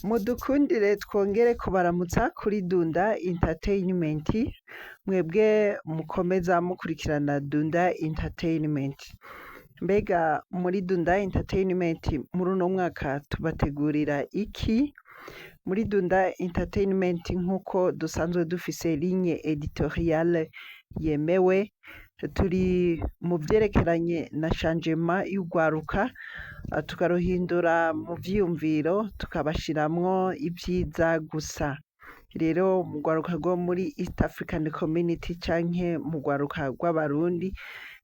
Mudukundire twongere kubaramutsa kuri Dunda Entertainment, mwebwe mukomeza mukurikirana Dunda Entertainment. Mbega muri Dunda Entertainment muri uno mwaka tubategurira iki? Muri Dunda Entertainment nk'uko dusanzwe dufise ligne editoriale yemewe, turi mu vyerekeranye na changement y'urwaruka, tukaruhindura mu vyiyumviro tukabashiramwo ivyiza gusa. Rero mu rwaruka rwo muri East African Community canke mu rwaruka rw'abarundi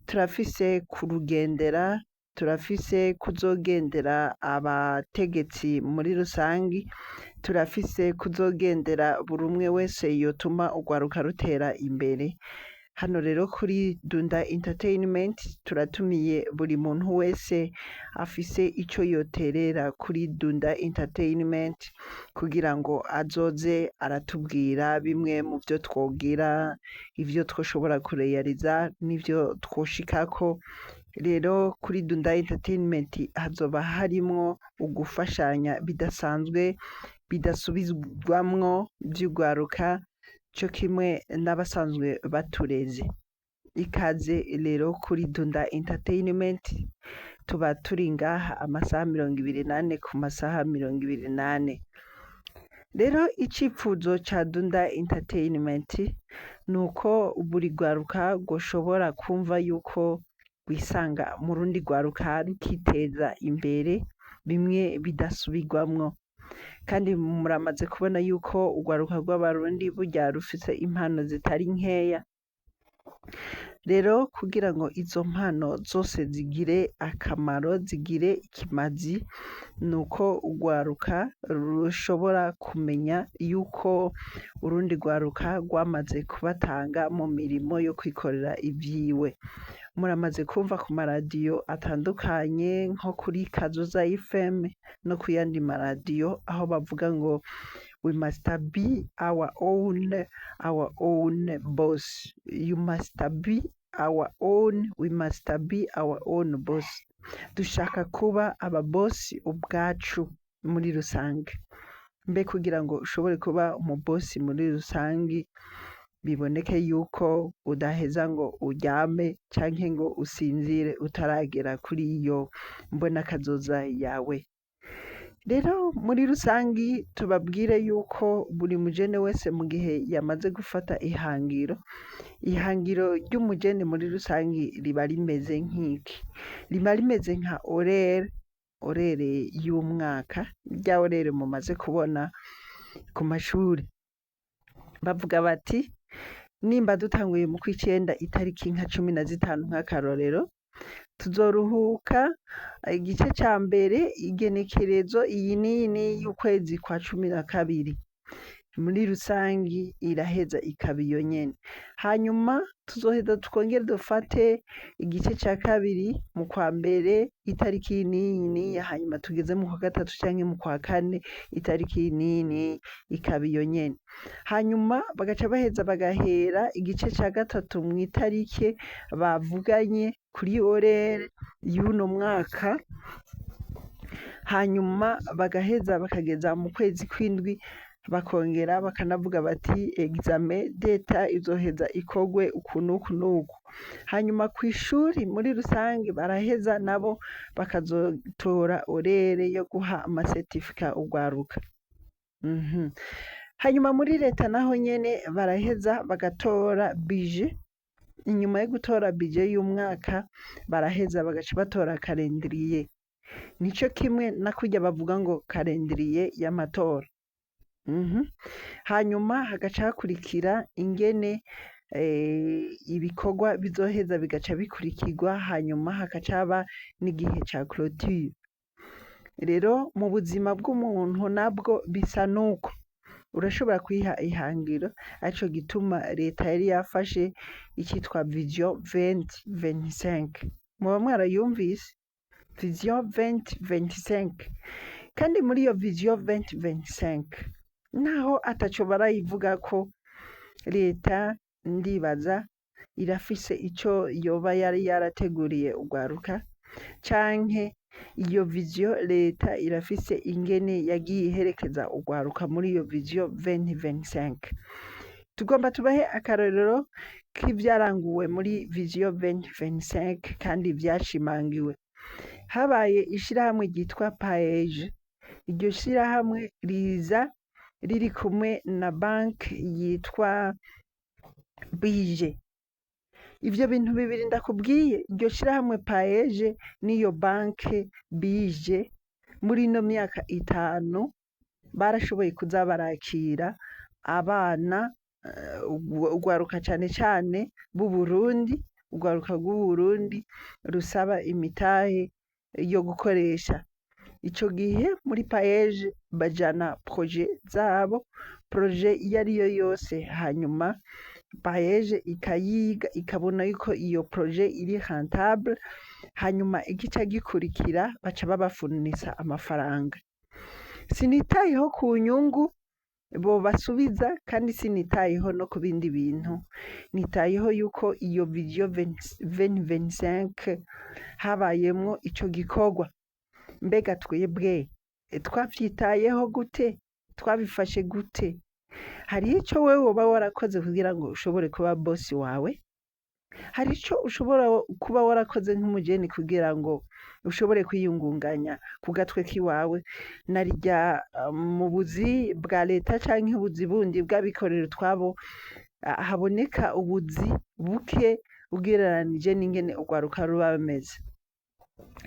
turafise kurugendera, turafise kuzogendera abategetsi muri rusangi, turafise kuzogendera buri umwe wese yotuma urwaruka rutera imbere. Hano rero kuri Dunda Entertainment turatumiye buri muntu wese afise ico yoterera kuri Dunda Entertainment kugira ngo azoze aratubwira bimwe mu vyo twogira, ivyo twoshobora kureyariza n'ivyo twoshikako. Rero kuri Dunda Entertainment hazoba harimwo ugufashanya bidasanzwe bidasubizwamwo vy'urwaruka co kimwe n'abasanzwe batureze. Ikaze rero kuri Dunda Entertainment, tuba turi ngaha amasaha 24 ku masaha 24. Rero icipfuzo ca Dunda Entertainment nuko buri rwaruka rwoshobora kumva yuko rwisanga mu rundi rwaruka rukiteza imbere bimwe bidasubirwamwo. Kandi muramaze kubona yuko urwaruka rw'abarundi burya rufise impano zitari nkeya. Rero kugira ngo izo mpano zose zigire akamaro, zigire ikimazi, nuko urwaruka rushobora kumenya yuko urundi rwaruka rwamaze kubatanga mu mirimo yo kwikorera ivyiwe. Muramaze kumva ku maradiyo atandukanye nko kuri Kazoza FM no ku yandi maradiyo aho bavuga ngo we must be our own boss. You must be our own, we must be our own boss. Dushaka kuba ababosi ubwacu muri rusange. Mbe kugira ngo ushobore kuba umubosi muri rusange, biboneke yuko udaheza ngo uryame canke ngo usinzire utaragera kuri iyo mbona kazoza yawe. Rero muri rusangi tubabwire yuko buri mujene wese mu gihe yamaze gufata ihangiro ry'umujene muri rusangi riba rimeze nk'iki: riba rimeze nka orere y'umwaka, rya orere mumaze kubona ku mashuri bavuga bati nimba dutanguye mu kw'icenda itariki nka 15 nk'akarorero, tuzoruhuka igice ca mbere igenekerezo iyi nini y'ukwezi kwa 12. Muri rusangi iraheza ikaba iyo nyene. Hanyuma tuzoheza tukongere dufate igice ca kabiri mu kwa mbere itariki nini, hanyuma tugeze mu kwa gatatu canke mu kwa kane itariki nini ikaba iyo nyene. Hanyuma bagaca baheza bagahera igice ca gatatu mu itarike bavuganye kuri orere y'uno mwaka, hanyuma bagaheza bakageza mu kwezi kw'indwi bakongera bakanavuga bati examen d'etat izoheza ikogwe uku n'uku n'uku. Hanyuma kw'ishuri muri rusange baraheza nabo bakazotora orere yo guha amasertifika urwaruka. Hanyuma muri leta naho nyene baraheza bagatora budget. Inyuma yo gutora budget y'umwaka baraheza bagaca batora calendrier. Nico kimwe na kurya bavuga ngo calendrier y'amatora. Hanyuma hagaca hakurikira ingene ibikorwa bizoheza bigaca bikurikirwa, hanyuma hagaca haba n'igihe ca clôture. Rero mu buzima bw'umuntu nabwo bisa nuko urashobora kwiha ihangiro, arico gituma leta yari yafashe icitwa Vision 2025. Muba mwarayumvise Vision 2025? Kandi muri iyo Vision 2025 naho ataco barayivugako, leta ndibaza irafise ico yoba yari yarateguriye urwaruka, canke iyo vision leta irafise ingene yagiye iherekeza urwaruka muri iyo vision 2025. Tugomba tubahe akarorero k'ivyaranguwe muri vision 2025 kandi vyashimangiwe. Habaye ishirahamwe ryitwa paeje. Iryo shirahamwe riza riri kumwe na banki yitwa bije. Ivyo bintu bibiri ndakubwiye, iryo shirahamwe paeje n'iyo banki bije muri ino myaka 5 barashoboye kuza barakira abana urwaruka cane cane b'Uburundi, urwaruka rw'Uburundi rusaba imitahe yo gukoresha. Ico gihe muri paeje bajana projet zabo, projet iyo ariyo yose, hanyuma paeje ikayiga ikabona yuko iyo projet iri rentable, hanyuma igica gikurikira baca babafunisa amafaranga. Sinitayeho ku nyungu bobasubiza kandi sinitayeho no ku bindi bintu, nitayeho yuko iyo vision 2025 habayemwo ico gikorwa. Mbega twebwe twavyitayeho gute? Twabifashe gute? Hari ico wewe woba warakoze kugira ngo ushobore kuba bosi wawe? Hari ico ushobora kuba warakoze nk'umujeni kugira ngo ushobore kwiyungunganya ku gatwe k'iwawe, narirya mu buzi bwa leta canke ubuzi bundi bw'abikorera utwabo haboneka ubuzi buke ugereranije n'ingene urwaruka ruba bameze.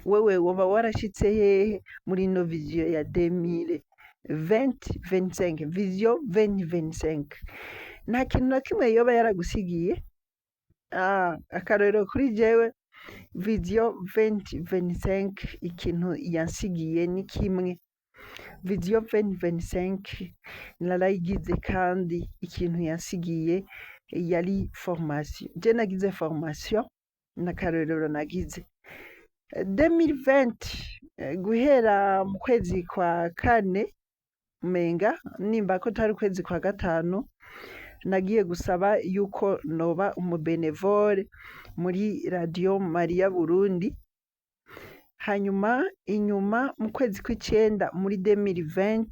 Wewe woba warashitse hehe muri ino vision ya 2025, vision 2025? Nta kintu na kimwe yoba yaragusigiye. Akarorero kuri jewe vision 2025 ikintu yansigiye ni kimwe. Vision 2025 narayigize kandi ikintu yansigiye yari formation. Je nagize formation, n'akarorero nagize 2020 guhera mu kwezi kwa kane umenga nimba ko tari ukwezi kwa gatanu, nagiye gusaba yuko noba umubenevole muri Radio Maria Burundi. Hanyuma inyuma mu kwezi kw'icenda muri 2020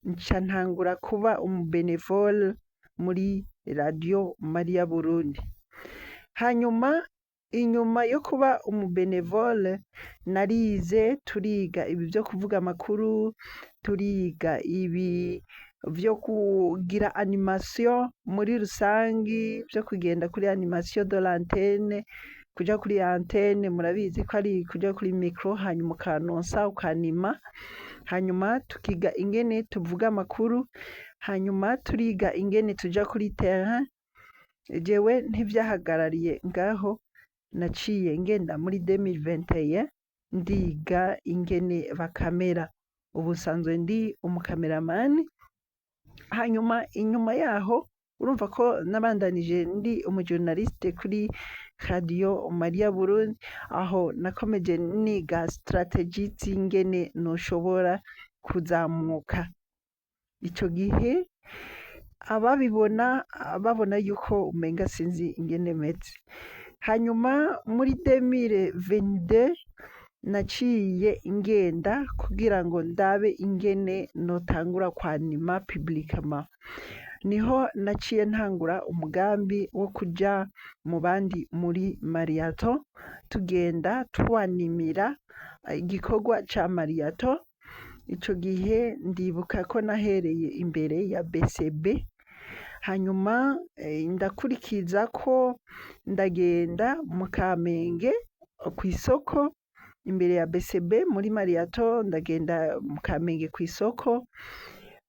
nca ntangura kuba umubenevole muri Radio Maria Burundi. Hanyuma inyuma yo kuba umubenevole narize, turiga ibi vyo kuvuga amakuru, turiga ibi vyo kugira animation muri rusangi, vyo kugenda kuri animation de l'antenne, kuja kuri antenne murabizi ko ari kuja kuri micro hanyuma ukanonsa ukanima, hanyuma tukiga ingene tuvuga amakuru, hanyuma turiga ingene tuja kuri terrain. Jewe ntivyahagarariye ngaho, naciye ngenda muri 2021 ndiga ingene bakamera. Ubu nsanzwe ndi umukameramani. Hanyuma inyuma yaho urumva ko nabandanije ndi umujournaliste kuri Radio Maria Burundi, aho nakomeje niga strategie z'ingene noshobora kuzamuka. Ico gihe ababibona babona yuko umenga sinzi ingene meze. Hanyuma muri 2022 naciye ngenda kugira ngo ndabe ingene notangura kwanima publiquement. Niho naciye ntangura umugambi wo kuja mu bandi muri Mariathon, tugenda twanimira igikorwa ca Mariathon. Ico gihe ndibuka ko nahereye imbere ya BCB, hanyuma ndakurikiza ko ndagenda mu Kamenge kw'isoko imbere ya BCB muri Mariathon, ndagenda mu Kamenge kw'isoko.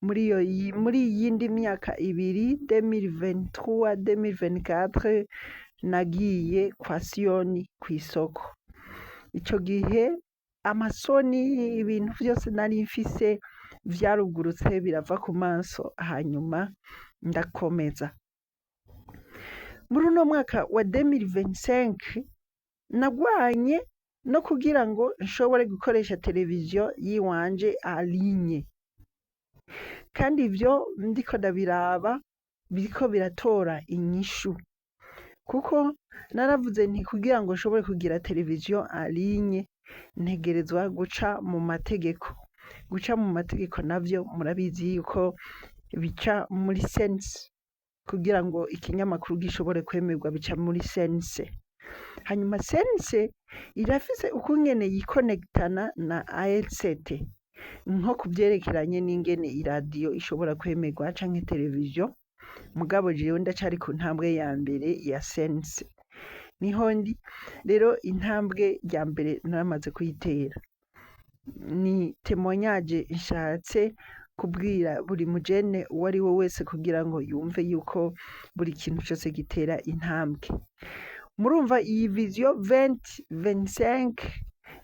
Muri iyindi myaka ibiri 2023 2024 nagiye kwa Siyoni kw'isoko. Ico gihe amasoni ibintu vyose nari mfise vyarugurutse birava ku maso, hanyuma ndakomeza. Muri uno mwaka wa 2025 nagwanye no kugira ngo nshobore gukoresha televiziyo yiwanje alinye, kandi ivyo ndiko ndabiraba biriko biratora inyishu, kuko naravuze nti kugira ngo nshobore kugira televiziyo alinye ntegerezwa guca mu mategeko. Guca mu mategeko navyo murabizi yuko bica muri sense, kugira ngo ikinyamakuru gishobore kwemerwa bica muri sense. Hanyuma sense irafise ukungene yikonegitana na ARCT, nko kuvyerekeranye n'ingene iradiyo ishobora kwemerwa canke televiziyo, mugabo jewe ndacari ku ntambwe ya mbere ya sense. Niho ndi rero, intambwe ya mbere naramaze kuyitera. Ni témoignage nshatse kubwira buri mujene uwo ari we wese kugira ngo yumve yuko buri kintu cyose gitera intambwe. Murumva iyi vision 2025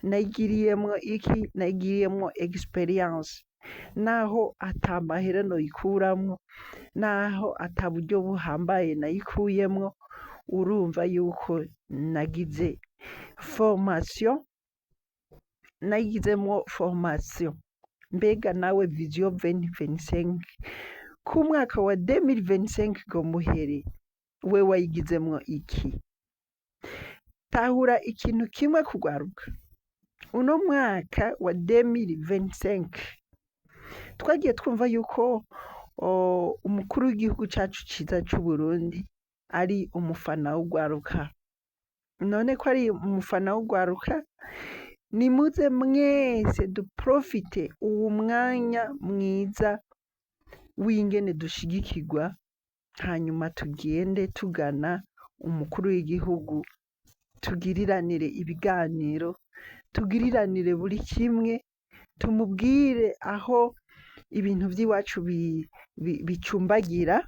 nayigiriyemwo iki? Nayigiriyemwo experience, naho ata mahera noyikuramwo, naho ata buryo buhambaye nayikuyemwo, urumva yuko nagize formation, nayigizemwo formation. Mbega nawe vision 2025 ku mwaka wa 2025 ngo muhere, we wayigizemwo iki? Tahura ikintu kimwe kugwaruka, uno mwaka wa 2025 twagiye twumva yuko umukuru w'igihugu cacu ciza c'Uburundi ari umufana w'ugwaruka. None ko ari umufana w'ugwaruka, nimuze mwese duprofite uwo mwanya mwiza w'ingene dushigikirwa, hanyuma tugende tugana umukuru w'igihugu, tugiriranire ibiganiro, tugiriranire buri kimwe, tumubwire aho ibintu vy'iwacu bicumbagira,